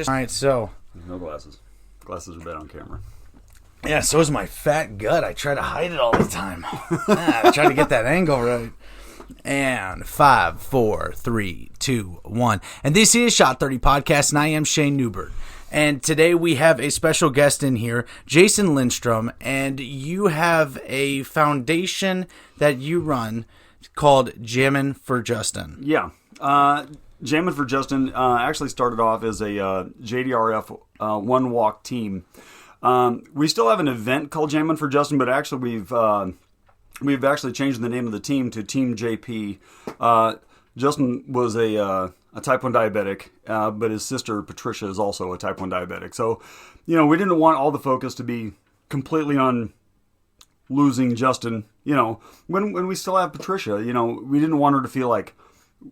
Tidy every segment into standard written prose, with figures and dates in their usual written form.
All right, so no glasses. Glasses are bad on camera. Yeah, so is my fat gut. I try to hide it all the time. I try to get that angle right. And 5, 4, 3, 2, 1. And this is Shot 30 Podcast, and I am Shane Newbert. And today we have a special guest in here, Jason Lindstrom, and you have a foundation that you run called Jammin for Justin. Yeah. Jammin for Justin actually started off as a JDRF one walk team. We still have an event called Jammin for Justin, but actually we've actually changed the name of the team to Team JP. Justin was a type 1 diabetic, but his sister Patricia is also a type 1 diabetic. So, we didn't want all the focus to be completely on losing Justin. When we still have Patricia, we didn't want her to feel like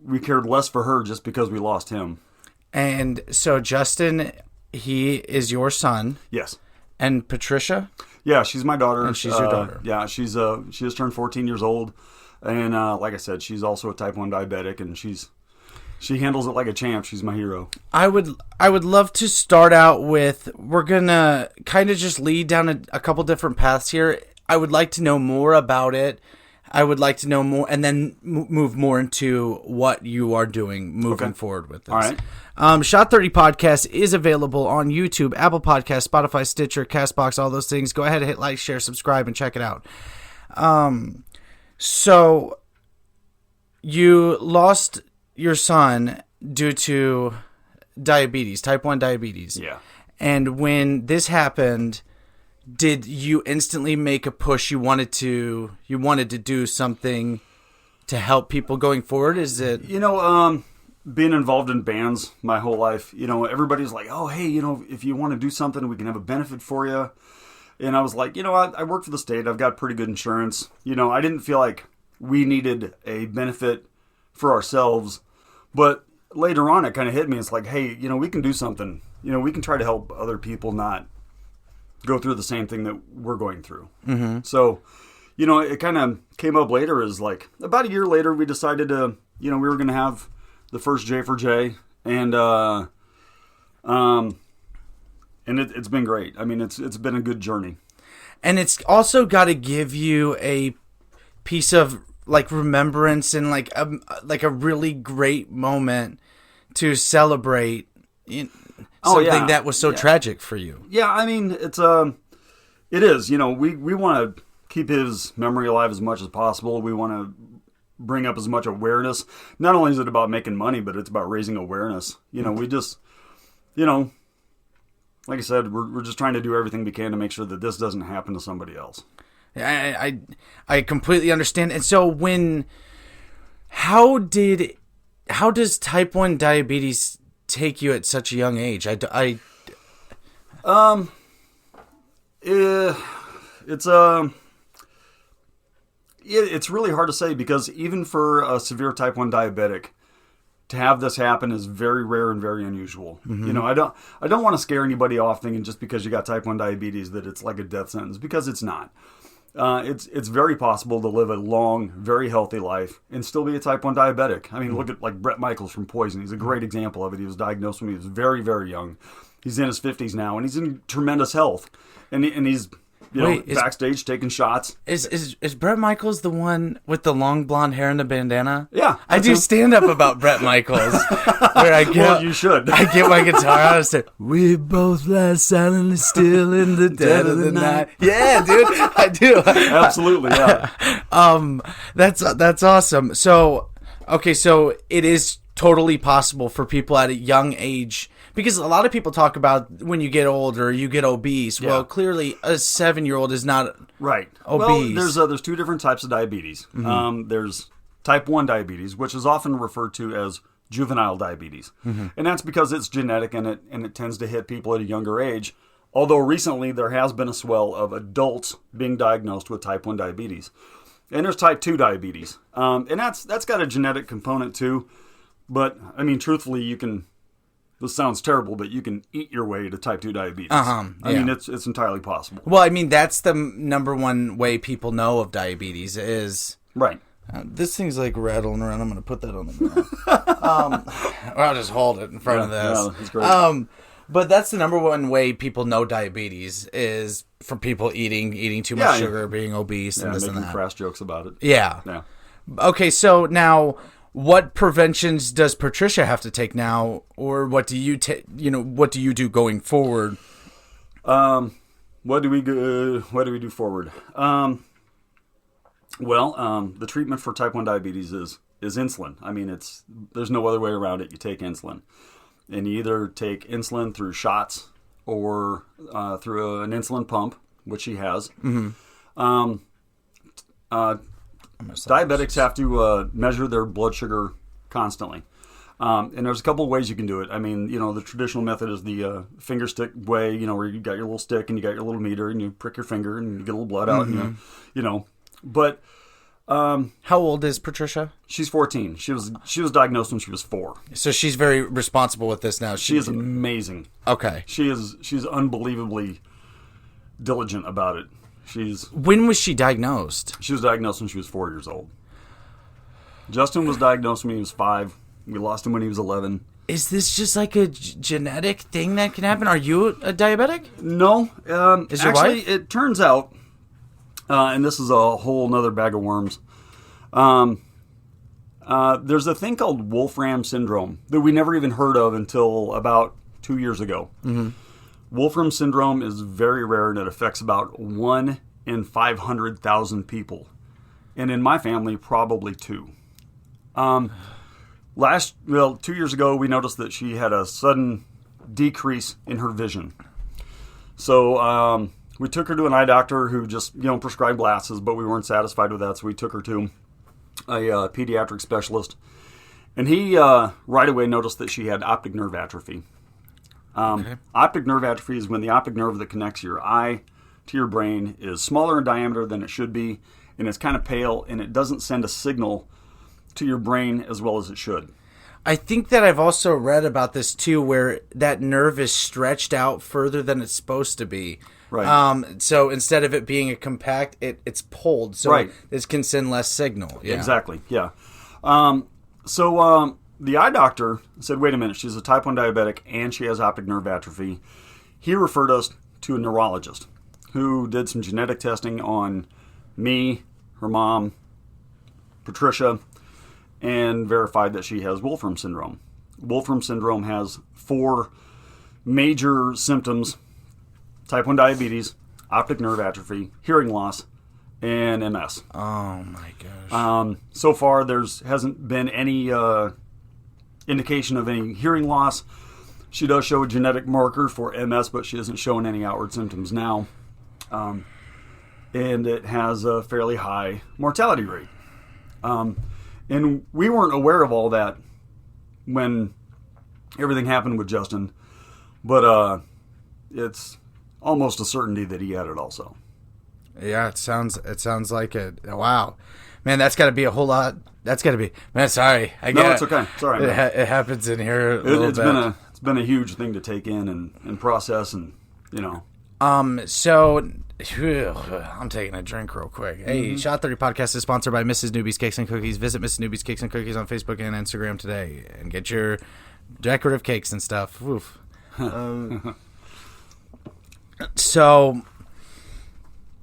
we cared less for her just because we lost him. And so Justin, he is your son. Yes. And Patricia? Yeah, she's my daughter. And she's your daughter. Yeah, she has turned 14 years old. And like I said, she's also a type 1 diabetic, and she handles it like a champ. She's my hero. I would love to start out with, we're going to kind of just lead down a couple different paths here. I would like to know more about it. I would like to know more, and then move more into what you are doing moving forward with this. All right. Shot 30 Podcast is available on YouTube, Apple Podcasts, Spotify, Stitcher, Castbox, all those things. Go ahead and hit like, share, subscribe, and check it out. So you lost your son due to diabetes, type 1 diabetes. Yeah. And when this happened, did you instantly make a push? You wanted to do something to help people going forward? Is it being involved in bands my whole life? Everybody's like, oh, hey, if you want to do something, we can have a benefit for you. And I was like, I work for the state. I've got pretty good insurance. I didn't feel like we needed a benefit for ourselves. But later on, it kind of hit me. It's like, hey, we can do something. We can try to help other people not go through the same thing that we're going through. Mm-hmm. So, it kind of came up later as like about a year later, we decided to, we were going to have the first J4J, and it's been great. I mean, it's been a good journey. And it's also got to give you a piece of like remembrance and like a really great moment to celebrate something that was so tragic for you. Yeah, I mean, it is. We want to keep his memory alive as much as possible. We want to bring up as much awareness. Not only is it about making money, but it's about raising awareness. We just, like I said, we're just trying to do everything we can to make sure that this doesn't happen to somebody else. I completely understand. And so how does type 1 diabetes take you at such a young age? It's really hard to say, because even for a severe type 1 diabetic, to have this happen is very rare and very unusual. Mm-hmm. I don't want to scare anybody off thinking just because you got type 1 diabetes that it's like a death sentence, because it's not. It's very possible to live a long, very healthy life and still be a type 1 diabetic. I mean, look at like Bret Michaels from Poison. He's a great example of it. He was diagnosed when he was very, very young. He's in his 50s now, and he's in tremendous health. And he's backstage taking shots. Is Bret Michaels the one with the long blonde hair and the bandana? Yeah. I do stand up about Bret Michaels. Where I get, well, you should. I get my guitar out and say, "We both lie silently still in the dead of the night." Yeah, dude, I do. Absolutely, yeah. That's awesome. So, okay, so it is totally possible for people at a young age, because a lot of people talk about when you get older, you get obese. Yeah. Well, clearly a 7-year-old is not right. obese. Well, there's two different types of diabetes. Mm-hmm. There's type 1 diabetes, which is often referred to as juvenile diabetes. Mm-hmm. And that's because it's genetic, and it tends to hit people at a younger age. Although recently there has been a swell of adults being diagnosed with type 1 diabetes. And there's type 2 diabetes. And that's got a genetic component too. But, I mean, truthfully, this sounds terrible, but you can eat your way to type 2 diabetes. I mean, it's entirely possible. Well, I mean, that's the number one way people know of diabetes is... Right. This thing's like rattling around. I'm going to put that on the ground. Or I'll just hold it in front of this. Yeah, that's great. But that's the number one way people know diabetes is from people eating too much sugar, being obese, and this and that. Making crass jokes about it. Yeah. Yeah. Okay, so now, what preventions does Patricia have to take now, or what do you what do you do going forward? What do we do forward? The treatment for type 1 diabetes is insulin. I mean, there's no other way around it. You take insulin. And you either take insulin through shots or through an insulin pump, which she has. Mm-hmm. Diabetics have to measure their blood sugar constantly. And there's a couple of ways you can do it. I mean, the traditional method is the finger stick way, where you got your little stick and you got your little meter and you prick your finger and you get a little blood out. Mm-hmm. And But how old is Patricia? She's 14. She was diagnosed when she was 4. So she's very responsible with this now. She is amazing. Okay. She's unbelievably diligent about it. When was she diagnosed? She was diagnosed when she was 4 years old. Justin was diagnosed when he was 5. We lost him when he was 11. Is this just like a genetic thing that can happen? Are you a diabetic? No. Is your actually, wife? It turns out, and this is a whole nother bag of worms, there's a thing called Wolfram syndrome that we never even heard of until about 2 years ago. Mm-hmm. Wolfram syndrome is very rare, and it affects about 1 in 500,000 people. And in my family, probably 2. 2 years ago, we noticed that she had a sudden decrease in her vision. So we took her to an eye doctor who just prescribed glasses, but we weren't satisfied with that, so we took her to a pediatric specialist. And he right away noticed that she had optic nerve atrophy. Optic nerve atrophy is when the optic nerve that connects your eye to your brain is smaller in diameter than it should be, and it's kind of pale, and it doesn't send a signal to your brain as well as it should. I think that I've also read about this too, where that nerve is stretched out further than it's supposed to be. Right. So instead of it being a compact, it's pulled, so this can send less signal. Yeah. Exactly. Yeah. The eye doctor said, "Wait a minute, she's a type 1 diabetic and she has optic nerve atrophy." He referred us to a neurologist who did some genetic testing on me, her mom, Patricia, and verified that she has Wolfram syndrome. Wolfram syndrome has 4 major symptoms: type 1 diabetes, optic nerve atrophy, hearing loss, and MS. Oh my gosh. So far, hasn't been any indication of any hearing loss. She does show a genetic marker for MS, but she isn't showing any outward symptoms now. And it has a fairly high mortality rate. And we weren't aware of all that when everything happened with Justin, but it's almost a certainty that he had it also. Yeah, it sounds like it. Wow, man, that's got to be a whole lot. That's got to be. Man, sorry. No, it's okay. It's all right. It happens in here a little bit. It's been a huge thing to take in and process, and So I'm taking a drink real quick. Hey, Shot 30 Podcast is sponsored by Mrs. Newbie's Cakes and Cookies. Visit Mrs. Newbie's Cakes and Cookies on Facebook and Instagram today and get your decorative cakes and stuff. Woof. So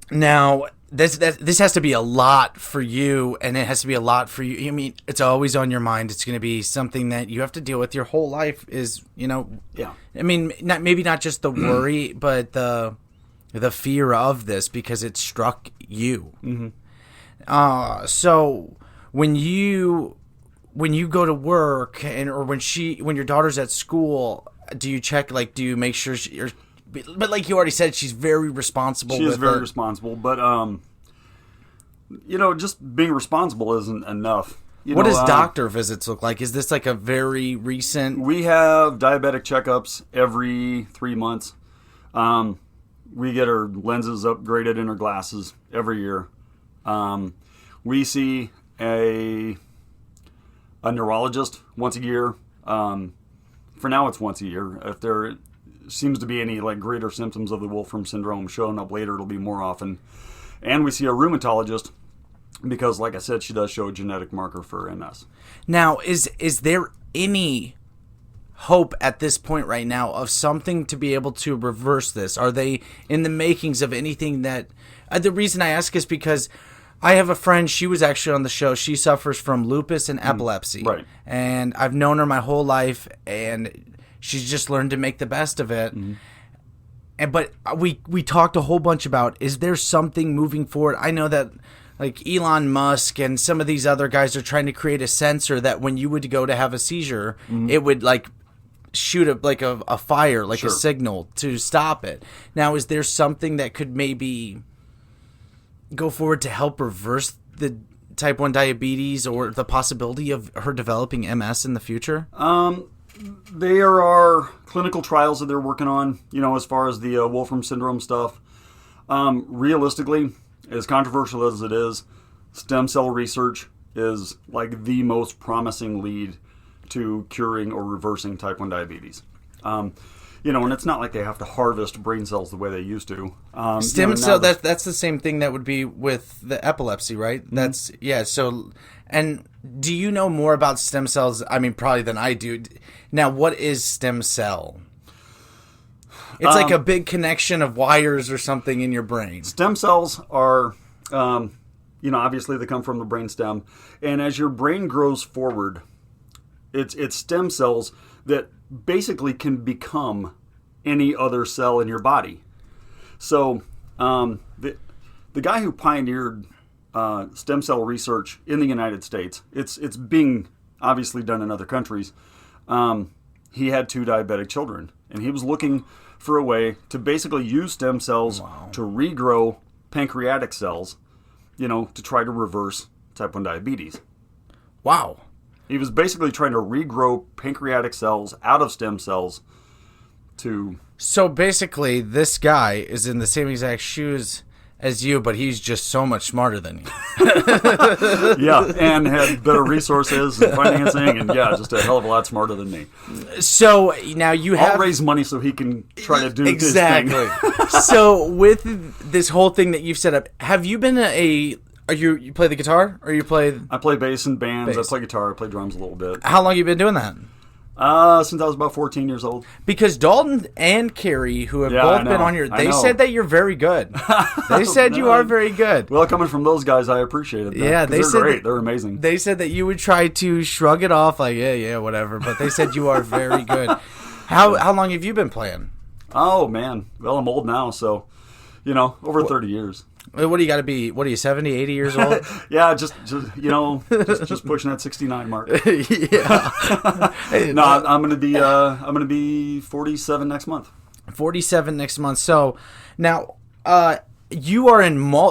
now this has to be a lot for you, and it has to be a lot for you. I mean, it's always on your mind. It's going to be something that you have to deal with your whole life. Yeah. I mean, maybe not just the worry, but the fear of this because it struck you. Mm-hmm. So when you go to work or when your daughter's at school, do you check? Do you make sure you're? But like you already said, she's very responsible. She is very responsible, but just being responsible isn't enough. What does doctor visits look like? Is this like a very recent? We have diabetic checkups every 3 months. We get her lenses upgraded in her glasses every year. We see a neurologist once a year. For now, it's once a year. If there seems to be any greater symptoms of the Wolfram syndrome showing up later, it'll be more often. And we see a rheumatologist because, like I said, she does show a genetic marker for MS. Now, is there any hope at this point right now of something to be able to reverse this? Are they in the makings of anything that... the reason I ask is because I have a friend, she was actually on the show. She suffers from lupus and epilepsy. Right. And I've known her my whole life, and she's just learned to make the best of it. But we talked a whole bunch about, is there something moving forward? I know that like Elon Musk and some of these other guys are trying to create a sensor that when you would go to have a seizure, it would like shoot a fire, like a signal to stop it. Now, is there something that could maybe go forward to help reverse the type 1 diabetes or the possibility of her developing MS in the future? There are clinical trials that they're working on, as far as the Wolfram syndrome stuff. Realistically, as controversial as it is, stem cell research is like the most promising lead to curing or reversing type 1 diabetes. And it's not like they have to harvest brain cells the way they used to. Stem cell, that's the same thing that would be with the epilepsy, right? That's, so, and do you know more about stem cells? I mean, probably than I do. Now, what is stem cell? It's like a big connection of wires or something in your brain. Stem cells are, obviously they come from the brain stem. And as your brain grows forward, it's stem cells that basically can become any other cell in your body. So the guy who pioneered stem cell research in the United States, it's being obviously done in other countries. He had 2 diabetic children, and he was looking for a way to basically use stem cells to regrow pancreatic cells, to try to reverse type 1 diabetes. Wow. He was basically trying to regrow pancreatic cells out of stem cells to... So basically, this guy is in the same exact shoes as you, but he's just so much smarter than you. Yeah, and had better resources and financing, and just a hell of a lot smarter than me. So now I'll raise money so he can try to do exactly. this thing. So with this whole thing that you've set up, have you been you play the guitar or you play? I play bass in bands. I play guitar. I play drums a little bit. How long have you been doing that? Since I was about 14 years old. Because Dalton and Carrie, who have both been on here, they said that you're very good. They said you are very good. Well, coming from those guys, I appreciate it. Yeah, they're great. They're amazing. They said that you would try to shrug it off, like whatever. But they said you are very good. How long have you been playing? Oh man, well I'm old now, so over 30 years. What do you got to be? What are you, 70, 80 years old? Yeah, just pushing that 69 mark. Yeah. No, I'm gonna be 47 next month. 47 next month. So now, you are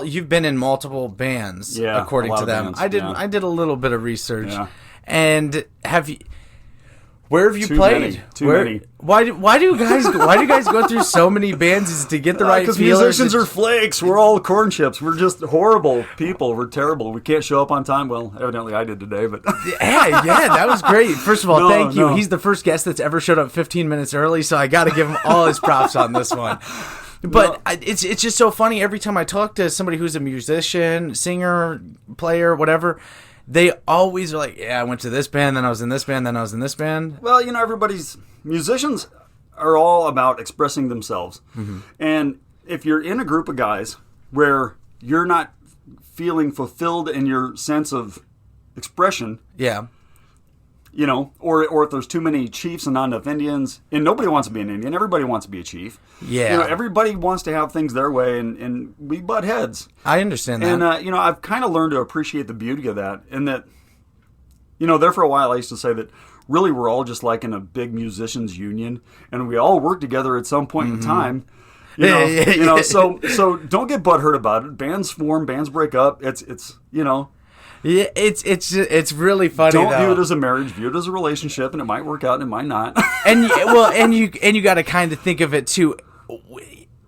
you've been in multiple bands, according to them. Bands, I did a little bit of research, and have you? Where have you Too played? Many. Why do you guys go through so many bands is to get the right feelers? Because musicians are flakes. We're all corn chips. We're just horrible people. We're terrible. We can't show up on time. Well, evidently I did today, but yeah, that was great. First of all, thank you. He's the first guest that's ever showed up 15 minutes early, so I got to give him all his props on this one. But it's just so funny every time I talk to somebody who's a musician, singer, player, whatever. They always are like, I went to this band, then I was in this band, then I was in this band. Well, musicians are all about expressing themselves. Mm-hmm. And if you're in a group of guys where you're not feeling fulfilled in your sense of expression, or if there's too many chiefs and not enough Indians, and nobody wants to be an Indian, everybody wants to be a chief. Yeah. Everybody wants to have things their way, and we butt heads. I understand that. And, I've kind of learned to appreciate the beauty of that, and that, there for a while I used to say that really we're all just like in a big musicians union, and we all work together at some point in time. So don't get butthurt about it. Bands form, bands break up. It's Yeah, it's really funny. Don't view it as a marriage. View it as a relationship, and it might work out, and it might not. and you got to kind of think of it too.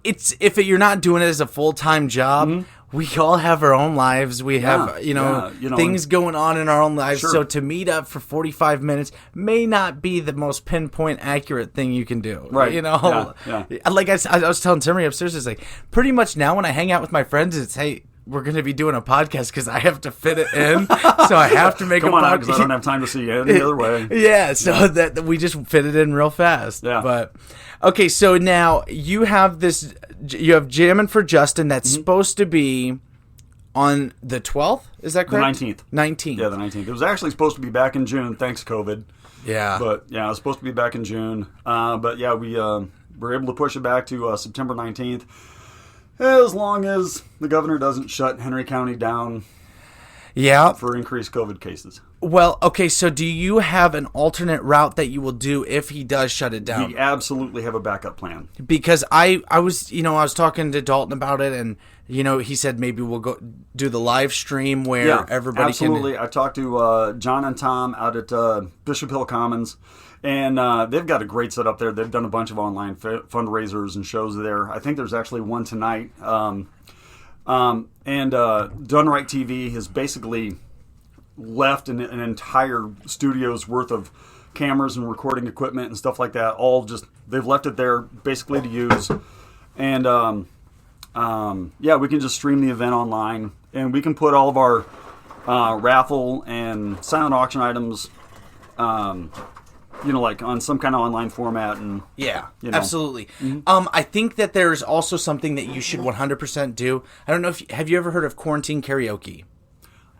You're not doing it as a full-time job. We all have our own lives. We have things going on in our own lives. Sure. So to meet up for 45 minutes may not be the most pinpoint accurate thing you can do. Right. Like I was telling Timmy upstairs, it's like pretty much now when I hang out with my friends, it's hey. we're going to be doing a podcast because I have to fit it in. So I have to make a podcast. Because I don't have time to see you any other way. Yeah, so that we just fit it in real fast. Yeah. But okay, so now you have Jammin for Justin that's supposed to be on the 12th. Is that correct? The 19th. 19th. Yeah, the 19th. It was actually supposed to be back in June, thanks COVID. Yeah. But yeah, it was supposed to be back in June. But yeah, we were able to push it back to September 19th. As long as the governor doesn't shut Henry County down for increased COVID cases. Well, okay, so do you have an alternate route that you will do if he does shut it down? We absolutely have a backup plan. Because I was talking to Dalton about it, and he said maybe we'll go do the live stream where everybody absolutely. can. I talked to John and Tom out at Bishop Hill Commons, and they've got a great setup there. They've done a bunch of online fundraisers and shows there. I think there's actually one tonight. And Done Right TV has basically left an entire studio's worth of cameras and recording equipment and stuff like that. They've left it there basically to use. And we can just stream the event online, and we can put all of our raffle and silent auction items, like on some kind of online format. And absolutely. I think that there's also something that you should 100% do. I don't know have you ever heard of quarantine karaoke?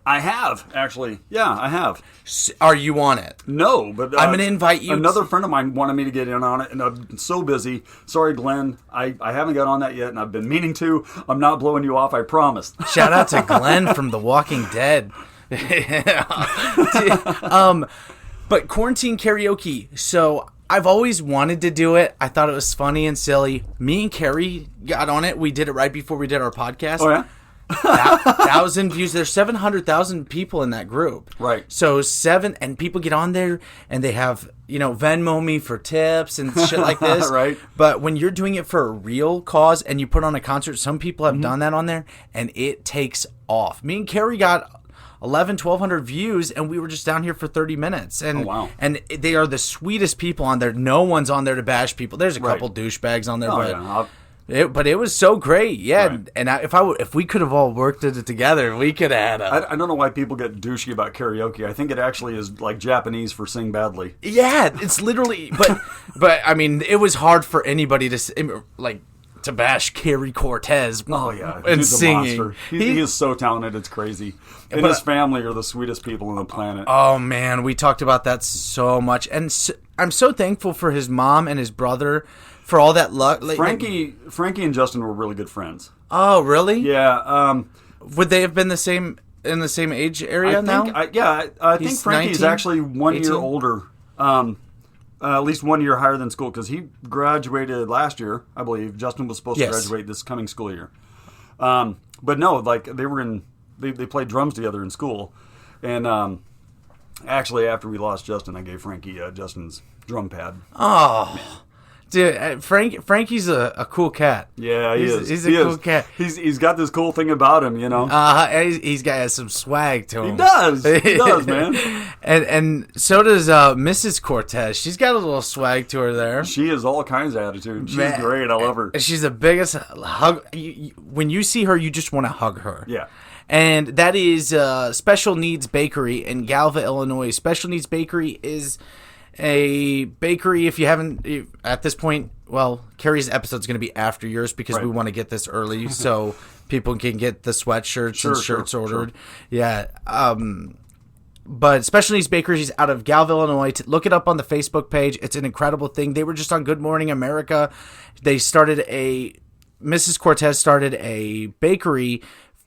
I have, actually. Yeah, I have. Are you on it? No, but I'm going to invite you. Another friend of mine wanted me to get in on it, and I've been so busy. Sorry, Glenn. I haven't got on that yet, and I've been meaning to. I'm not blowing you off, I promise. Shout out to Glenn from The Walking Dead. But quarantine karaoke. So I've always wanted to do it. I thought it was funny and silly. Me and Carrie got on it. We did it right before we did our podcast. Oh, yeah? 1,000 views. There's 700,000 people in that group. Right. So and people get on there and they have, Venmo me for tips and shit like this. Right. But when you're doing it for a real cause and you put on a concert, some people have done that on there and it takes off. Me and Carrie got 1,200 views and we were just down here for 30 minutes. And, oh, wow. And they are the sweetest people on there. No one's on there to bash people. There's a couple douchebags on there, but it was so great, yeah. Right. And if we could have all worked it together, we could have had I don't know why people get douchey about karaoke. I think it actually is like Japanese for sing badly. Yeah, it's literally. But I mean, it was hard for anybody to bash Carrie Cortez. Oh yeah, and he's singing. A monster. He is so talented, it's crazy. And his family are the sweetest people on the planet. Oh man, we talked about that so much, and I'm so thankful for his mom and his brother. For all that luck, Frankie and Justin were really good friends. Oh, really? Yeah. Would they have been in the same age area now? I think Frankie's 19? actually 1 18? year older, at least 1 year higher than school, because he graduated last year, I believe. Justin was supposed to graduate this coming school year. But no, they played drums together in school, and actually after we lost Justin, I gave Frankie Justin's drum pad. Oh. Man. Dude, Frankie's a cool cat. Yeah, he is. He's a cool cat. He's got this cool thing about him, He's got some swag to him. He does, man. And so does Mrs. Cortez. She's got a little swag to her there. She has all kinds of attitude. She's great. I love her. She's the biggest hug. When you see her, you just want to hug her. Yeah. And that is Special Needs Bakery in Galva, Illinois. Special Needs Bakery is a bakery. If you haven't at this point, well, Carrie's episode is going to be after yours because we want to get this early so people can get the sweatshirts and shirts ordered. Sure. Yeah. But Special Needs Bakery is out of Galva, Illinois. Look it up on the Facebook page. It's an incredible thing. They were just on Good Morning America. Mrs. Cortez started a bakery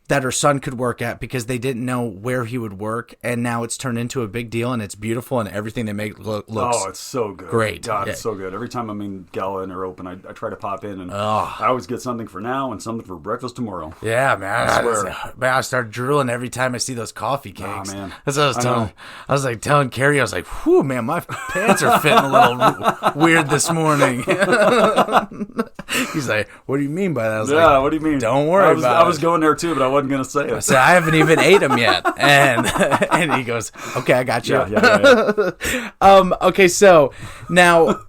that her son could work at because they didn't know where he would work, and now it's turned into a big deal, and it's beautiful, and everything they make looks it's so good. Great. God, it's so good. Every time I'm in Gala and they're open, I try to pop in, and I always get something for now and something for breakfast tomorrow. Yeah, man. I swear. I start drooling every time I see those coffee cakes. Oh, man. That's what I was telling. I was telling Carrie, I was like, whew, man, my pants are fitting a little weird this morning. He's like, what do you mean by that? I was like, what do you mean? Don't worry about it. I was going there too, but I wasn't going to say it. I said, I haven't even ate them yet. And he goes, okay, I got you. Yeah. Okay, so now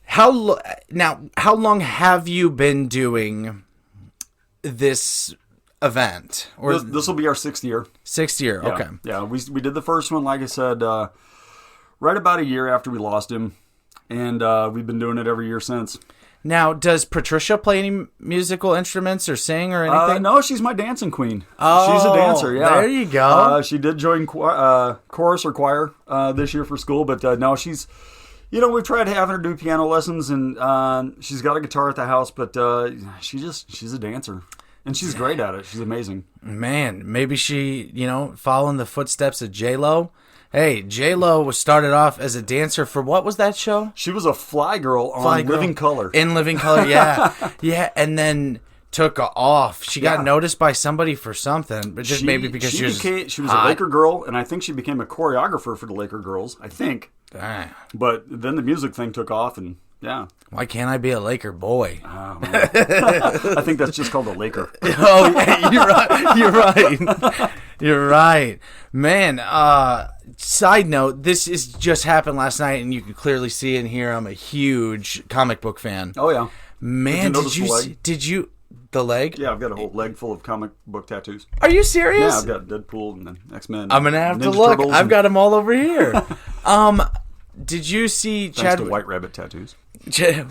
how long have you been doing this event? Or This will be our 6th year. 6th year, Yeah. okay. Yeah, we did the first one, like I said, right about a year after we lost him. And we've been doing it every year since. Now, does Patricia play any musical instruments or sing or anything? No, she's my dancing queen. Oh, she's a dancer, yeah. there you go. She did join chorus or choir this year for school, but no, she's... we've tried having her do piano lessons, and she's got a guitar at the house, but she's a dancer. And she's great at it. She's amazing. Man, maybe she, following the footsteps of J-Lo. Hey, J-Lo was started off as a dancer for what was that show? She was a fly girl on Living Color. In Living Color, yeah. Yeah, and then took off. She got noticed by somebody for something, but just maybe because she was a Laker girl, and I think she became a choreographer for the Laker girls, I think. Dang. But then the music thing took off, and yeah. Why can't I be a Laker boy? Oh, I think that's just called a Laker. Oh, yeah, you're right. You're right. You're right. Man, side note, this is just happened last night, and you can clearly see and hear I'm a huge comic book fan. Oh, yeah. Man, did you the leg? Yeah, I've got a whole leg full of comic book tattoos. Are you serious? Yeah, I've got Deadpool and X-Men. I'm going to have to Ninja look. Turtles I've got them all over here. Did you see Thanks to White Rabbit tattoos.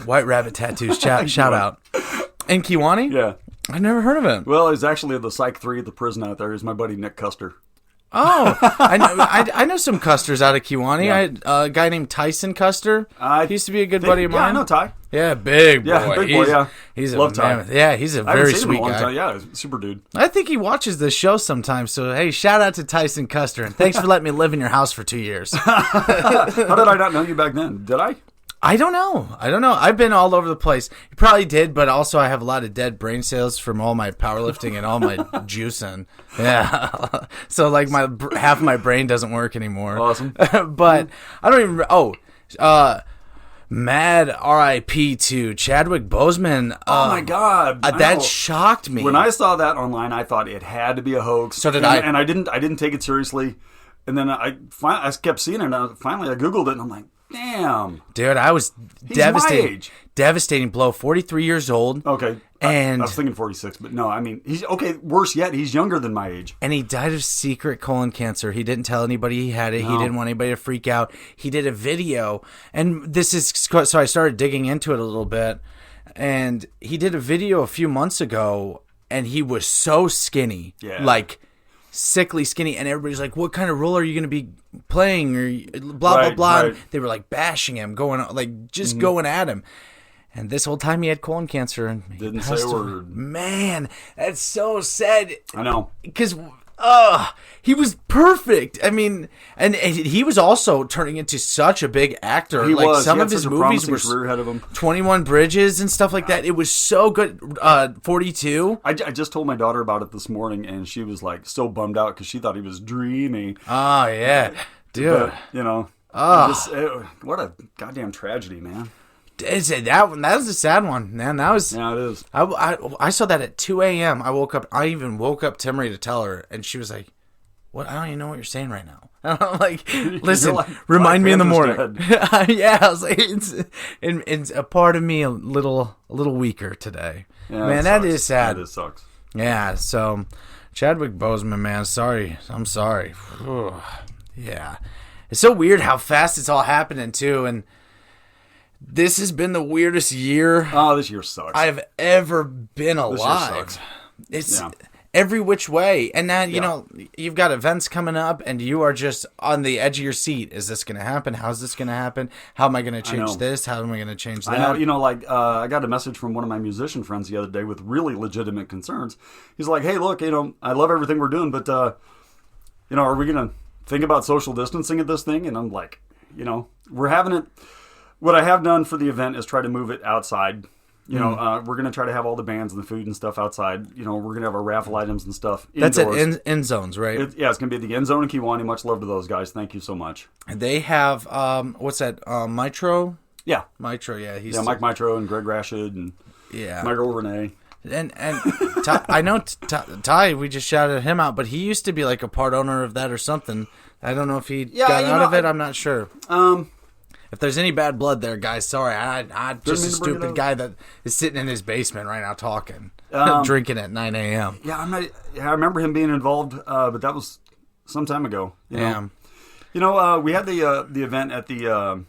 White Rabbit tattoos, shout out. And Kiwani? Yeah. I've never heard of him. Well, he's actually the Psych 3 at the prison out there. He's my buddy Nick Custer. Oh, I know some Custers out of Kiwani. Yeah. I had a guy named Tyson Custer. He used to be a good buddy of mine. Yeah, I know Ty. Yeah, big boy. Yeah, big boy, yeah. He's Love a Ty. mammoth. Yeah, he's a I haven't very seen sweet him in a long guy. time. Yeah, he's a super dude. I think he watches this show sometimes. So, hey, shout out to Tyson Custer. And thanks for letting me live in your house for 2 years. How did I not know you back then? Did I? I don't know. I've been all over the place. You probably did, but also I have a lot of dead brain cells from all my powerlifting and all my juicing. Yeah. So like half of my brain doesn't work anymore. Awesome. But I don't even. Mad R.I.P. to Chadwick Boseman. Oh my God. That shocked me. When I saw that online, I thought it had to be a hoax. So did I. And I didn't take it seriously. And then I kept seeing it, and finally I Googled it, and I'm like, damn. Dude, I was devastated. My age. Devastating blow. 43 years old. Okay. And I was thinking 46, but no, I mean, he's okay. Worse yet, he's younger than my age. And he died of secret colon cancer. He didn't tell anybody he had it. No. He didn't want anybody to freak out. He did a video, and this is so I started digging into it a little bit. And he did a video a few months ago, and he was so skinny, like sickly skinny. And everybody's like, "What kind of role are you going to be playing?" Or blah blah blah. And they were like bashing him, going at him. And this whole time he had colon cancer and didn't say a word. Man, that's so sad. I know. Because he was perfect. I mean, and he was also turning into such a big actor. He was. Some he of his movies were career ahead of him. 21 Bridges and stuff like that. It was so good. 42. I just told my daughter about it this morning, and she was like so bummed out because she thought he was dreamy. Oh, yeah. Dude. But, what a goddamn tragedy, man. That was a sad one, man. It is. I saw that at 2 a.m. I even woke up Timmery to tell her, and she was like, "What? I don't even know what you're saying right now." And I'm like, "Listen, remind me in the morning." Yeah, I was like, it's a part of me a little weaker today. Yeah, man, that is sad. That sucks. Yeah. So, Chadwick Boseman, man, sorry. I'm sorry. Yeah, it's so weird how fast it's all happening too, and. This has been the weirdest year. Oh, this year sucks. I've ever been alive. This year sucks. It's every which way. And now, you know, you've got events coming up and you are just on the edge of your seat. Is this going to happen? How's this going to happen? How am I going to change this? How am I going to change that? I know, I got a message from one of my musician friends the other day with really legitimate concerns. He's like, hey, look, I love everything we're doing, but, are we going to think about social distancing at this thing? And I'm like, we're having it. What I have done for the event is try to move it outside. We're going to try to have all the bands and the food and stuff outside. We're going to have our raffle items and stuff indoors. That's at end zones, right? It's going to be at the end zone in Kiwani. Much love to those guys. Thank you so much. They have, what's that, Mitro? Yeah. Mitro, yeah. Mike Mitro and Greg Rashid and Michael Renee. And Ty, I know Ty, we just shouted him out, but he used to be like a part owner of that or something. I don't know if he got out of it. I'm not sure. If there's any bad blood there, guys, sorry. I'm just a stupid guy that is sitting in his basement right now talking. drinking at 9 a.m. Yeah, I remember him being involved, but that was some time ago. You know, we had the event at the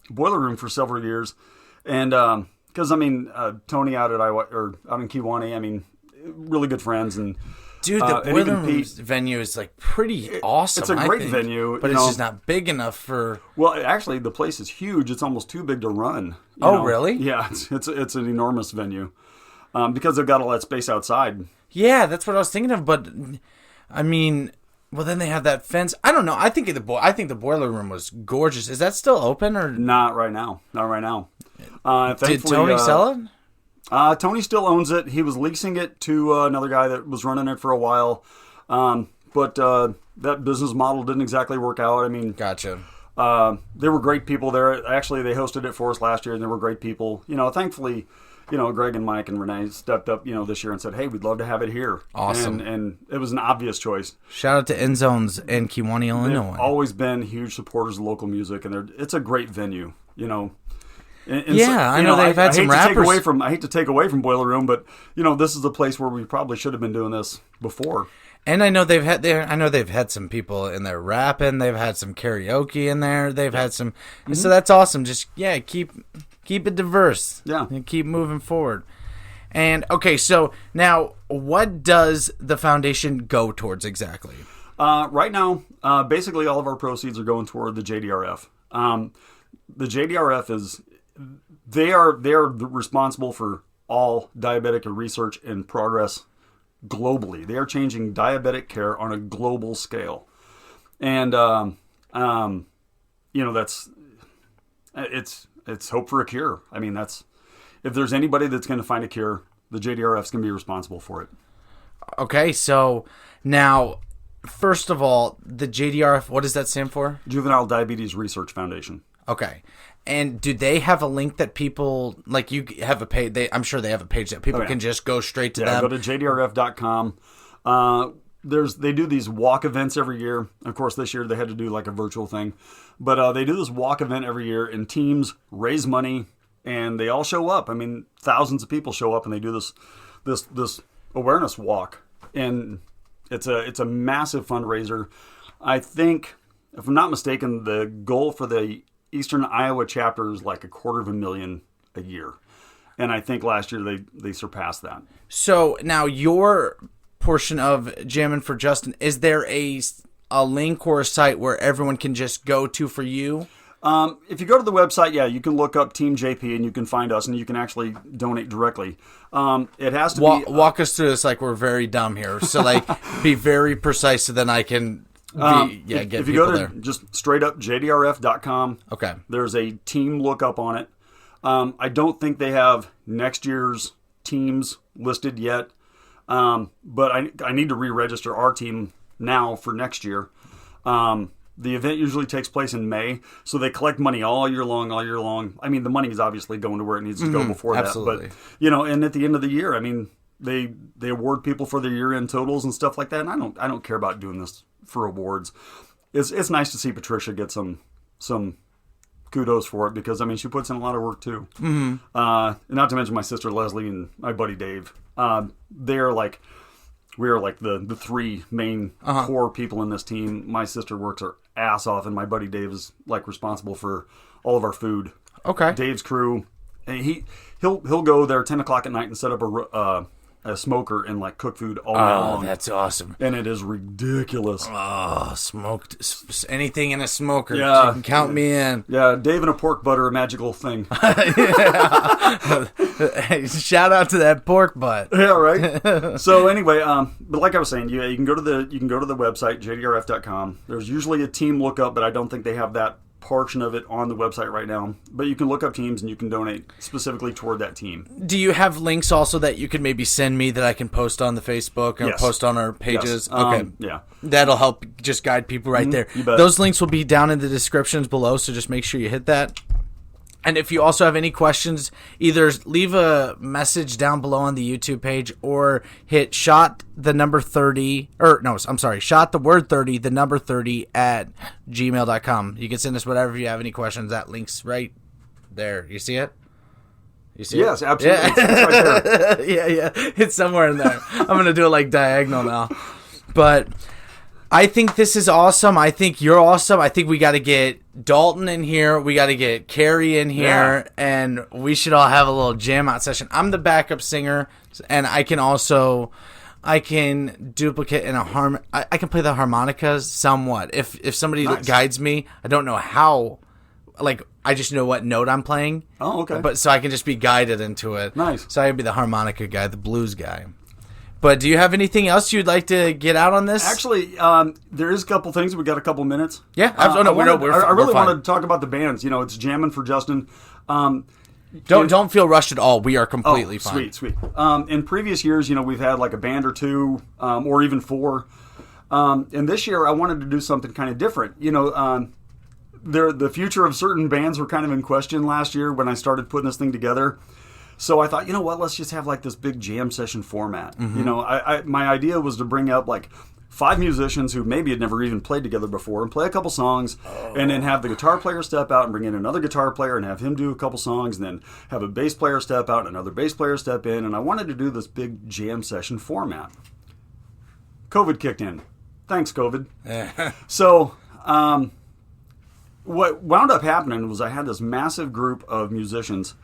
Boiler Room for several years, and because Tony out in Kiwanee, really good friends, and dude, the Boiler Room venue is like pretty awesome. It's a great venue, but it's just not big enough for. Well, actually, the place is huge. It's almost too big to run. Oh, really? Yeah, it's an enormous venue because they've got all that space outside. Yeah, that's what I was thinking of. But well, then they have that fence. I don't know. I think the Boiler Room was gorgeous. Is that still open or not right now? Not right now. Did Tony sell it? Tony still owns it. He was leasing it to another guy that was running it for a while, but that business model didn't exactly work out. Gotcha. There were great people there. Actually, they hosted it for us last year, and there were great people. Thankfully, Greg and Mike and Renee stepped up, this year and said, "Hey, we'd love to have it here." Awesome. And it was an obvious choice. Shout out to End Zones in Kiwanee, Illinois. They've always been huge supporters of local music, and it's a great venue. I know they've had some rappers. I hate to take away from Boiler Room, but this is a place where we probably should have been doing this before. And I know they've had some people in there rapping. They've had some karaoke in there. They've had some, so that's awesome. Just keep it diverse. Yeah, and keep moving forward. And okay, so now what does the foundation go towards exactly? Right now, basically all of our proceeds are going toward the JDRF. The JDRF they are responsible for all diabetic research and progress globally. They are changing diabetic care on a global scale, and that's it's hope for a cure. If there's anybody that's going to find a cure, the JDRF's going to be responsible for it. Okay, so now, first of all, the JDRF, what does that stand for? Juvenile Diabetes Research Foundation. Okay. And do they have a link that people, like you have a page, I'm sure they have a page that people can just go straight to them? Go to jdrf.com. They do these walk events every year. Of course, this year they had to do like a virtual thing. But they do this walk event every year, and teams raise money, and they all show up. Thousands of people show up, and they do this awareness walk. And it's a massive fundraiser. I think, if I'm not mistaken, the goal for the Eastern Iowa chapter is like $250,000 a year. And I think last year they surpassed that. So now your portion of Jammin for Justin, is there a link or a site where everyone can just go to for you? If you go to the website, you can look up Team JP and you can find us and you can actually donate directly. It has to walk us through this like we're very dumb here. So be very precise so then I can get if you people go to there. Just straight up jdrf.com, okay, there's a team lookup on it. I don't think they have next year's teams listed yet, but I need to re-register our team now for next year. The event usually takes place in May, so they collect money all year long. The money is obviously going to where it needs to go before absolutely. That. But and at the end of the year, they award people for their year-end totals and stuff like that. And I don't care about doing this for awards. It's nice to see Patricia get some kudos for it because she puts in a lot of work too. Mm-hmm. Not to mention my sister Leslie and my buddy Dave. We are like the three main core people in this team. My sister works her ass off, and my buddy Dave is responsible for all of our food. Okay. Dave's crew, and he'll go there 10 o'clock at night and set up a smoker and cook food all night long. Oh, that's awesome. And it is ridiculous. Oh, smoked anything in a smoker. Yeah. You can count me in. Yeah, Dave and a pork butter, a magical thing. Shout out to that pork butt. Yeah, right. So anyway, but like I was saying, you can go to the website jdrf.com. There's usually a team lookup, but I don't think they have that portion of it on the website right now, but you can look up teams and you can donate specifically toward that team. Do you have links also that you could maybe send me that I can post on the Facebook or post on our pages? Yes. Okay. Yeah. That'll help just guide people right there. You bet. Those links will be down in the descriptions below, so just make sure you hit that. And if you also have any questions, either leave a message down below on the YouTube page or hit shot the word 30, the number 30 at gmail.com. You can send us whatever if you have any questions. That link's right there. You see it? You see Yes, it? absolutely. Yeah. It's right there. Yeah. It's somewhere in there. I'm going to do it like diagonal now. But I think this is awesome. I think you're awesome. I think we got to get Dalton in here. We got to get Carrie in here. And we should all have a little jam out session. I'm the backup singer, and I can duplicate in a I can play the harmonicas somewhat. If somebody guides me, I don't know how. Like, I just know what note I'm playing. Oh, okay. But so I can just be guided into it. Nice. So I'd be the harmonica guy, the blues guy. But do you have anything else you'd like to get out on this? Actually, there is a couple things. We got a couple minutes. Yeah. I really fine. wanted to talk about the bands. You know, it's Jammin for Justin. Don't feel rushed at all. We are completely fine. Sweet. In previous years, you know, we've had like a band or two, or even four. And this year, I wanted to do something kind of different. You know, the future of certain bands were kind of in question last year when I started putting this thing together. So I thought, you know what, let's just have like this big jam session format. Mm-hmm. You know, my idea was to bring up like 5 musicians who maybe had never even played together before and play a couple songs, and then have the guitar player step out and bring in another guitar player and have him do a couple songs, and then have a bass player step out and another bass player step in. And I wanted to do this big jam session format. COVID kicked in. Thanks, COVID. So what wound up happening was I had this massive group of musicians,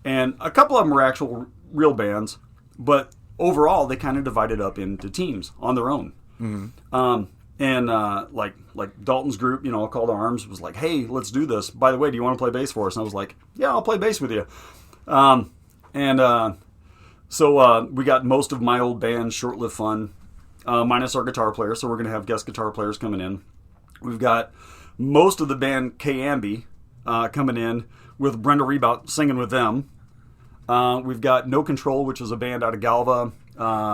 and a couple of them were actual real bands, but overall they kind of divided up into teams on their own. Mm-hmm. Like Dalton's group, you know, Call to Arms, was like, hey, let's do this. By the way, do you want to play bass for us? And I was like, yeah, I'll play bass with you. So we got most of my old band, Short-Lived Fun, minus our guitar player, so we're going to have guest guitar players coming in. We've got most of the band K-Ambi coming in, with Brenda Rebout singing with them. We've got No Control, which is a band out of Galva.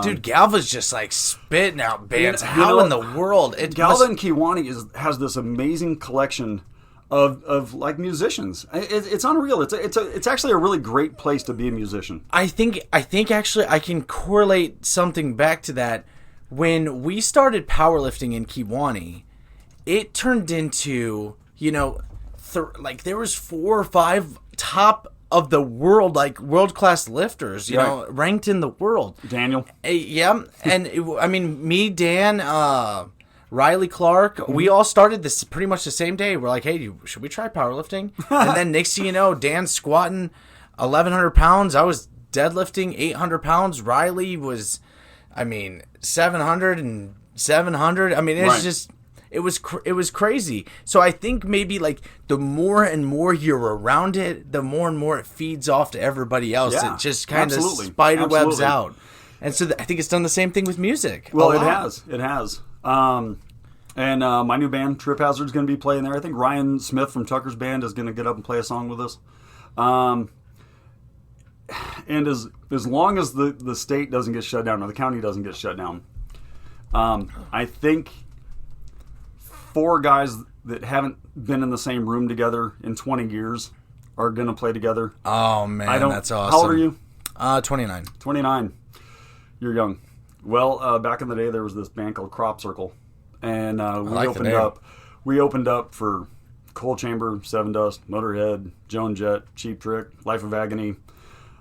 Dude, Galva's just like spitting out bands. How in the world? Galva and Kiwani has this amazing collection of like musicians. It's unreal. It's actually a really great place to be a musician. I think actually I can correlate something back to that. When we started powerlifting in Kiwani, it turned into, you know, like there was 4 or 5 top of the world, like world-class lifters, you know, ranked in the world. Daniel. Yeah, and I mean, me, Dan, Riley Clark, we all started this pretty much the same day. We're like, hey, should we try powerlifting? And then next thing you know, Dan's squatting 1,100 pounds. I was deadlifting 800 pounds. Riley was, 700 and 700. I mean, it's just... It was crazy. So I think maybe like the more and more you're around it, the more and more it feeds off to everybody else. Yeah, it just kind of spider webs out. And so I think it's done the same thing with music. Well, it has. And my new band, Trip Hazard, is going to be playing there. I think Ryan Smith from Tucker's band is going to get up and play a song with us. And as long as the state doesn't get shut down or the county doesn't get shut down, I think 4 guys that haven't been in the same room together in 20 years are going to play together. Oh, man, that's awesome. How old are you? 29. 29. You're young. Well, back in the day, there was this band called Crop Circle, and we opened up for Coal Chamber, Seven Dust, Motorhead, Joan Jett, Cheap Trick, Life of Agony,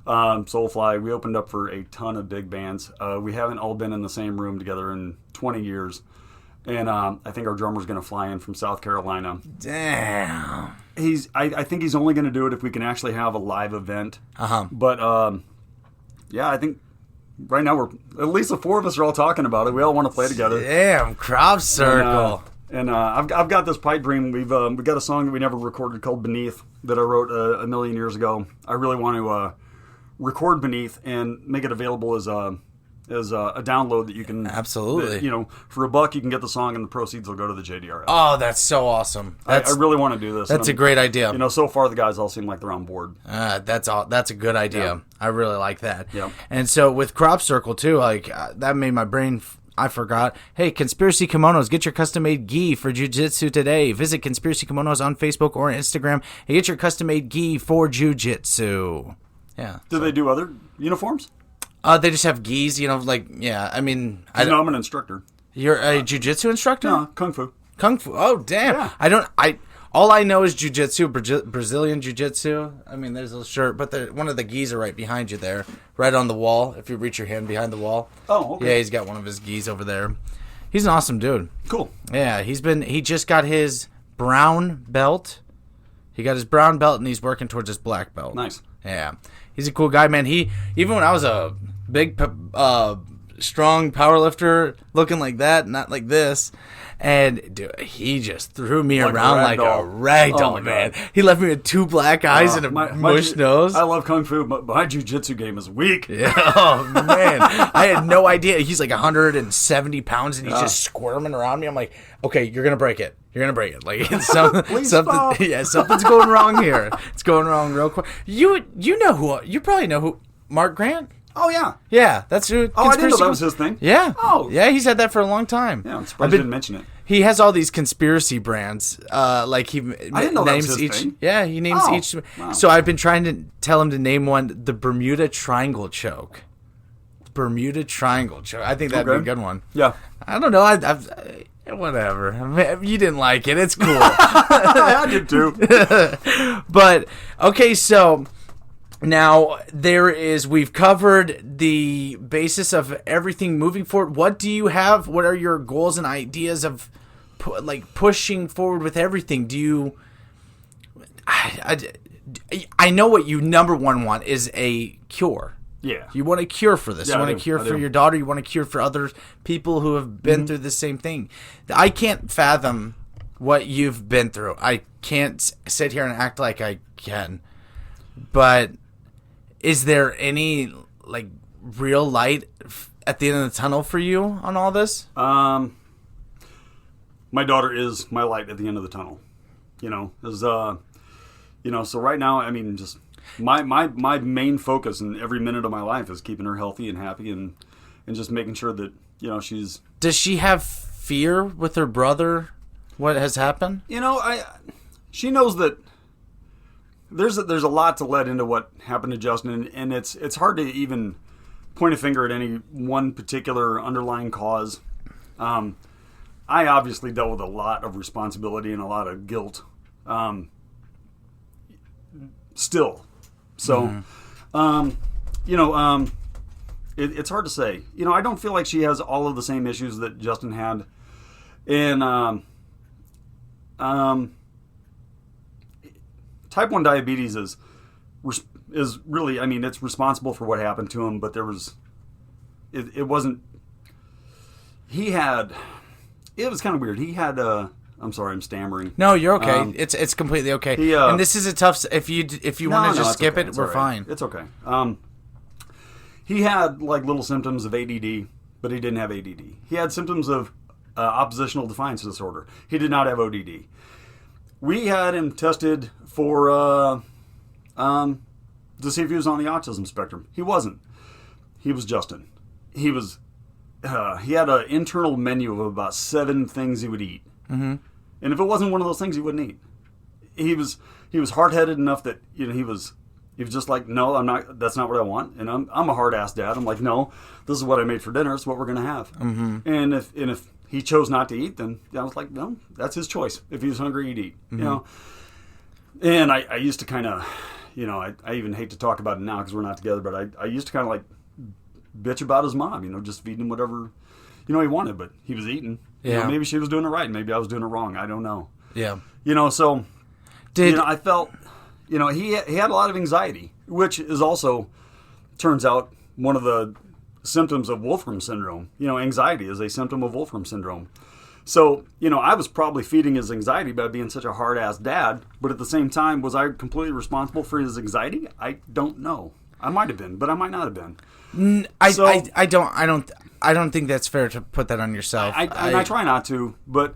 Soulfly. We opened up for a ton of big bands. We haven't all been in the same room together in 20 years. And I think our drummer's going to fly in from South Carolina. Damn. I think he's only going to do it if we can actually have a live event. But I think right now at least the 4 of us are all talking about it. We all want to play together. Damn, Crop Circle. And I've got this pipe dream. We've got a song that we never recorded called Beneath that I wrote a million years ago. I really want to record Beneath and make it available as a download that you can... Absolutely. For $1 you can get the song and the proceeds will go to the JDRF. Oh, that's so awesome. I really want to do this. That's a great idea. So far the guys all seem like they're on board. That's a good idea. Yeah. I really like that. Yeah. And so with Crop Circle too, like that made my brain... I forgot. Hey, Conspiracy Kimonos, get your custom-made gi for jiu-jitsu today. Visit Conspiracy Kimonos on Facebook or Instagram and get your custom-made gi for jiu-jitsu. Yeah. Do they do other uniforms? They just have gis, I'm an instructor. You're a jiu-jitsu instructor? No, Kung Fu. Kung Fu. Oh, damn. Yeah. All I know is jiu-jitsu, Brazilian jiu-jitsu. I mean, there's a shirt, but one of the gis are right behind you there, right on the wall. If you reach your hand behind the wall. Oh, okay. Yeah, he's got one of his gis over there. He's an awesome dude. Cool. Yeah, he just got his brown belt. He got his brown belt, and he's working towards his black belt. Nice. Yeah, he's a cool guy, man. Even when I was a big, strong powerlifter, looking like that, not like this. And dude, he just threw me around like a rag doll, man. He left me with 2 black eyes and a mush nose. I love Kung Fu, but my jiu-jitsu game is weak. Yeah, oh, man. I had no idea. He's like 170 pounds, and he's just squirming around me. I'm like, okay, you're going to break it. You're going to break it. Like, something's going wrong here. It's going wrong real quick. You probably know who, Mark Grant? Oh, yeah. Yeah, that's who. Oh, I didn't know that was his thing. Yeah. Oh. Yeah, he's had that for a long time. Yeah, I'm surprised you didn't mention it. He has all these conspiracy brands. Like he I didn't know names that was his each. thing. Yeah, he names each. Wow. So I've been trying to tell him to name one, the Bermuda Triangle Choke. Bermuda Triangle Choke. I think that'd be a good one. Yeah. I don't know. I've whatever. I mean, you didn't like it. It's cool. I did too. But okay, so. Now, we've covered the basis of everything moving forward. What do you have? What are your goals and ideas of pushing forward with everything? Do you, I know what you number one want is a cure. Yeah. You want a cure for this. Yeah, you want a cure for your daughter. You want a cure for other people who have been through the same thing. I can't fathom what you've been through. I can't sit here and act like I can. But is there any real light at the end of the tunnel for you on all this? My daughter is my light at the end of the tunnel. So right now, I mean, just my main focus in every minute of my life is keeping her healthy and happy and just making sure that, she's... Does she have fear with her brother? What has happened? She knows that there's a lot to let into what happened to Justin, and it's hard to even point a finger at any one particular underlying cause. I obviously dealt with a lot of responsibility and a lot of guilt. Still, so it's hard to say. I don't feel like she has all of the same issues that Justin had, and type 1 diabetes is really, I mean, it's responsible for what happened to him, but it wasn't, it was kind of weird. He had, I'm sorry, I'm stammering. No, you're okay. It's completely okay. And this is a tough, if you want to just skip it, we're fine. It's okay. He had little symptoms of ADD, but he didn't have ADD. He had symptoms of oppositional defiance disorder. He did not have ODD. We had him tested for to see if he was on the autism spectrum. He wasn't. He was Justin. He was. He had an internal menu of about 7 things he would eat, and if it wasn't one of those things, he wouldn't eat. He was hard-headed enough that he was just like, no, I'm not. That's not what I want. And I'm a hard-ass dad. I'm like, no, this is what I made for dinner. It's what we're gonna have. And if he chose not to eat, then I was like, no, that's his choice. If he was hungry, he'd eat. And I used to kind of, I even hate to talk about it now because we're not together, but I used to kind of bitch about his mom, just feeding him whatever, he wanted, but he was eating. Yeah. Maybe she was doing it right. Maybe I was doing it wrong. I don't know. Yeah. So, I felt, he had a lot of anxiety, which is also, turns out, one of the symptoms of Wolfram syndrome. Anxiety is a symptom of Wolfram syndrome. So, I was probably feeding his anxiety by being such a hard-ass dad, but at the same time, was I completely responsible for his anxiety? I don't know. I might have been, but I might not have been. I don't think that's fair to put that on yourself. I try not to, but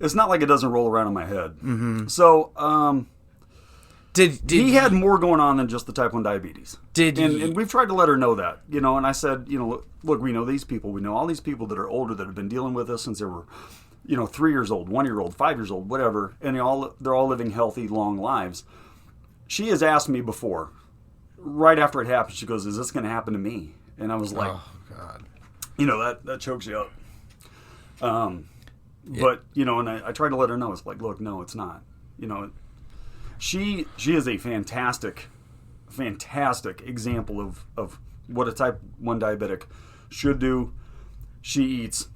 it's not like it doesn't roll around in my head. So, he had more going on than just the type 1 diabetes. And we've tried to let her know that, and I said, look, we know these people. We know all these people that are older that have been dealing with us since they were, 3 years old, 1 year old, 5 years old, whatever. And they're all living healthy, long lives. She has asked me before, right after it happened, she goes, is this going to happen to me? And I was like, oh, God. That chokes you up. But, and I tried to let her know, it's like, look, no, it's not. she is a fantastic example of what a type 1 diabetic should do. She eats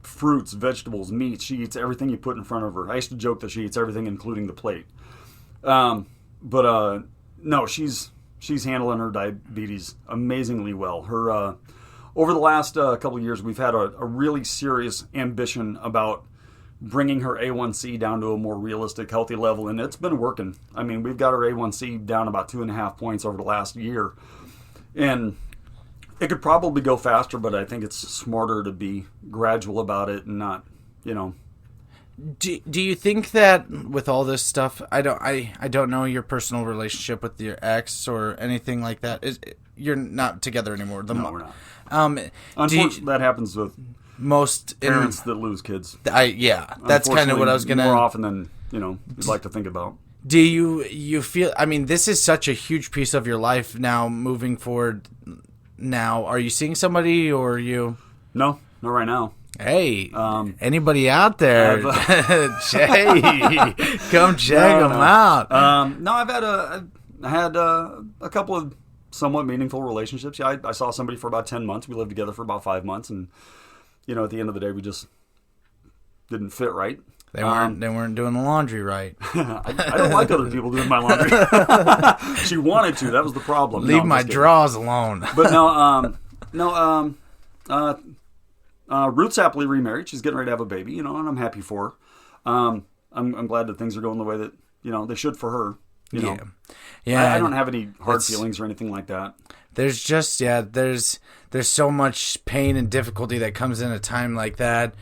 fruits, vegetables, meats. She eats everything you put in front of her. I used to joke that she eats everything, including the plate. No, she's handling her diabetes amazingly well. Her over the last couple of years, we've had a really serious ambition about bringing her A1C down to a more realistic, healthy level, and it's been working. I mean, we've got her A1C down about 2.5 points over the last year, and it could probably go faster, but I think it's smarter to be gradual about it and not, Do you think that with all this stuff, I don't know your personal relationship with your ex or anything like that. You're not together anymore. No, we're not. Unfortunately, that happens with most parents that lose kids. That's kind of what I was gonna. More often than you'd like to think about. Do you feel? I mean, this is such a huge piece of your life now. Moving forward, now are you seeing somebody or are you? No, not right now. Hey, anybody out there? Jay, come check them out. No, I had a couple of somewhat meaningful relationships. Yeah, I saw somebody for about 10 months. We lived together for about 5 months, and at the end of the day, we just didn't fit right. They weren't doing the laundry right. I don't like other people doing my laundry. She wanted to. That was the problem. Leave my drawers alone. But Ruth's happily remarried. She's getting ready to have a baby, and I'm happy for her. I'm glad that things are going the way that they should for her. Yeah. I don't have any hard feelings or anything like that. There's just there's so much pain and difficulty that comes in a time like that,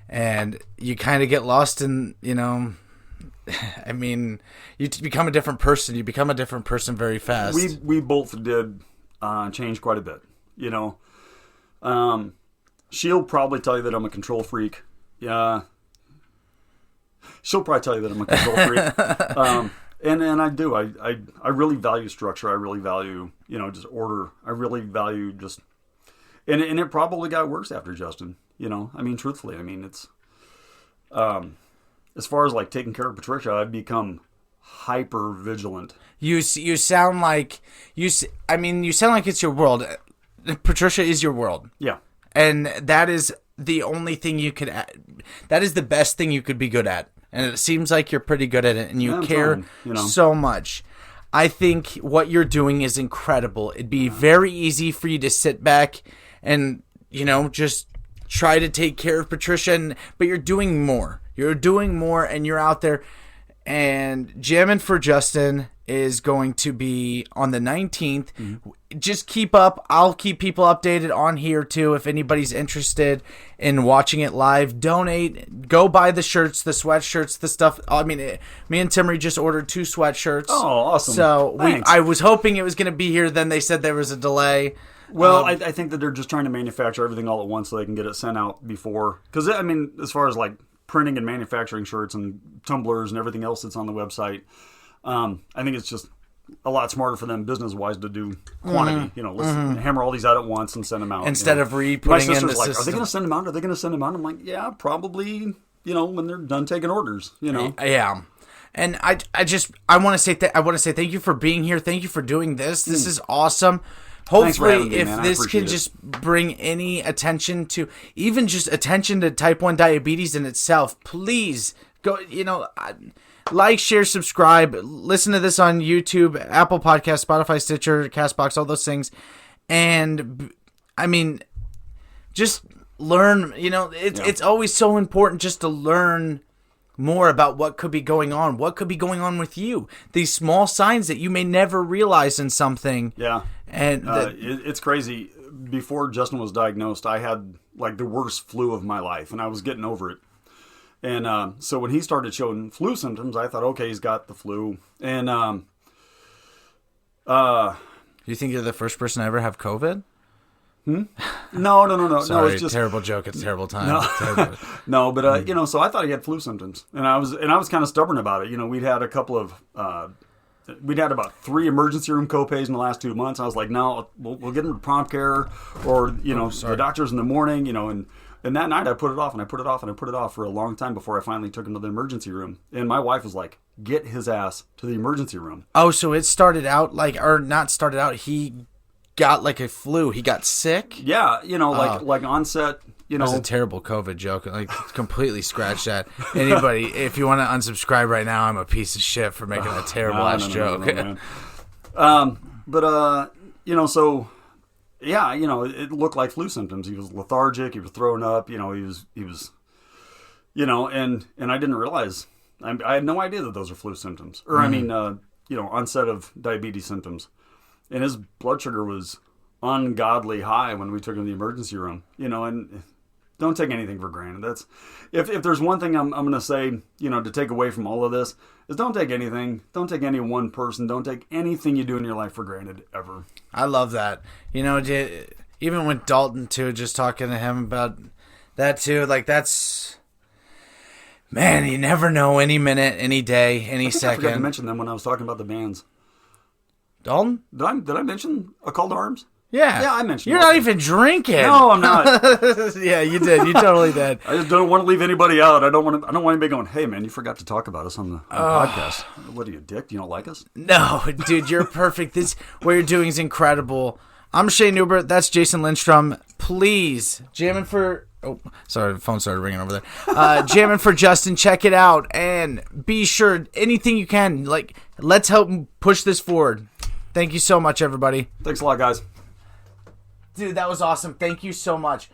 and you kind of get lost in I mean, you become a different person. You become a different person very fast. We both did change quite a bit. She'll probably tell you that I'm a control freak. Yeah. She'll probably tell you that I'm a control freak. And I do. I really value structure. I really value, just order. I really value just... And it probably got worse after Justin, I mean, truthfully. I mean, it's... as far as, like, taking care of Patricia, I've become hyper vigilant. You sound like... you sound like it's your world. Patricia is your world. Yeah. And that is the only thing you could... that is the best thing you could be good at. And it seems like you're pretty good at it, and you care so much. I think what you're doing is incredible. It'd be very easy for you to sit back and, just try to take care of Patricia, but you're doing more. You're doing more, and you're out there. And Jammin for Justin is going to be on the 19th. Mm-hmm. Just keep up. I'll keep people updated on here too. If anybody's interested in watching it live, donate. Go buy the shirts, the sweatshirts, the stuff. I mean, me and Timmery just ordered 2 sweatshirts. Oh, awesome! So I was hoping it was going to be here. Then they said there was a delay. Well, I think that they're just trying to manufacture everything all at once so they can get it sent out before. Because I mean, as far as like printing and manufacturing shirts and tumblers and everything else that's on the website, I think it's just a lot smarter for them business-wise to do quantity. Mm-hmm. Let's hammer all these out at once and send them out. Instead of My putting in the sister's like, system. are they going to send them out? Are they going to send them out? I'm like, yeah, probably, when they're done taking orders, Yeah. And I want to say thank you for being here. Thank you for doing this. This is awesome. Hopefully, me, if man. this can just bring any attention to, even just attention to type 1 diabetes in itself, please go, like, share, subscribe, listen to this on YouTube, Apple Podcasts, Spotify, Stitcher, Castbox, all those things. And, I mean, just learn, it's always so important just to learn more about what could be going on. What could be going on with you? These small signs that you may never realize in something. Yeah. And it's crazy. Before Justin was diagnosed, I had like the worst flu of my life, and I was getting over it. And so when he started showing flu symptoms, I thought, okay, he's got the flu. And you think you're the first person to ever have COVID? No. Sorry, It's just terrible joke. It's a terrible time. No, but so I thought he had flu symptoms, and I was kind of stubborn about it. We'd had a couple of we'd had about 3 emergency room copays in the last 2 months. I was like, no, we'll get him to prompt care, or the doctors in the morning, and And that night I put it off and I put it off and I put it off for a long time before I finally took him to the emergency room. And my wife was like, get his ass to the emergency room. Oh, so it started out or not started out, he got like a flu. He got sick? Yeah, like onset, That was a terrible COVID joke. Like, completely scratch that. Anybody, if you want to unsubscribe right now, I'm a piece of shit for making that terrible ass joke. So... Yeah, it looked like flu symptoms. He was lethargic. He was throwing up. He was, and I didn't realize. I had no idea that those are flu symptoms, or onset of diabetes symptoms. And his blood sugar was ungodly high when we took him to the emergency room. And don't take anything for granted. That's if there's one thing I'm going to say, to take away from all of this is don't take anything. Don't take any one person. Don't take anything you do in your life for granted ever. I love that. Even with Dalton too, just talking to him about that too, like that's, man, you never know any minute, any day, any second. I forgot to mention them when I was talking about the bands. Dalton? Did I mention A Call to Arms? Yeah, I mentioned. You're not even drinking. No, I'm not. Yeah, you did. You totally did. I just don't want to leave anybody out. I don't want anybody going, "Hey, man, you forgot to talk about us on the podcast." What are you, a dick? You don't like us? No, dude, you're perfect. What you're doing is incredible. I'm Shane Newbert. That's Jason Lindstrom. Please, Jammin for. Oh, sorry, the phone started ringing over there. Jammin for Justin. Check it out and be sure anything you can. Like, let's help push this forward. Thank you so much, everybody. Thanks a lot, guys. Dude, that was awesome. Thank you so much.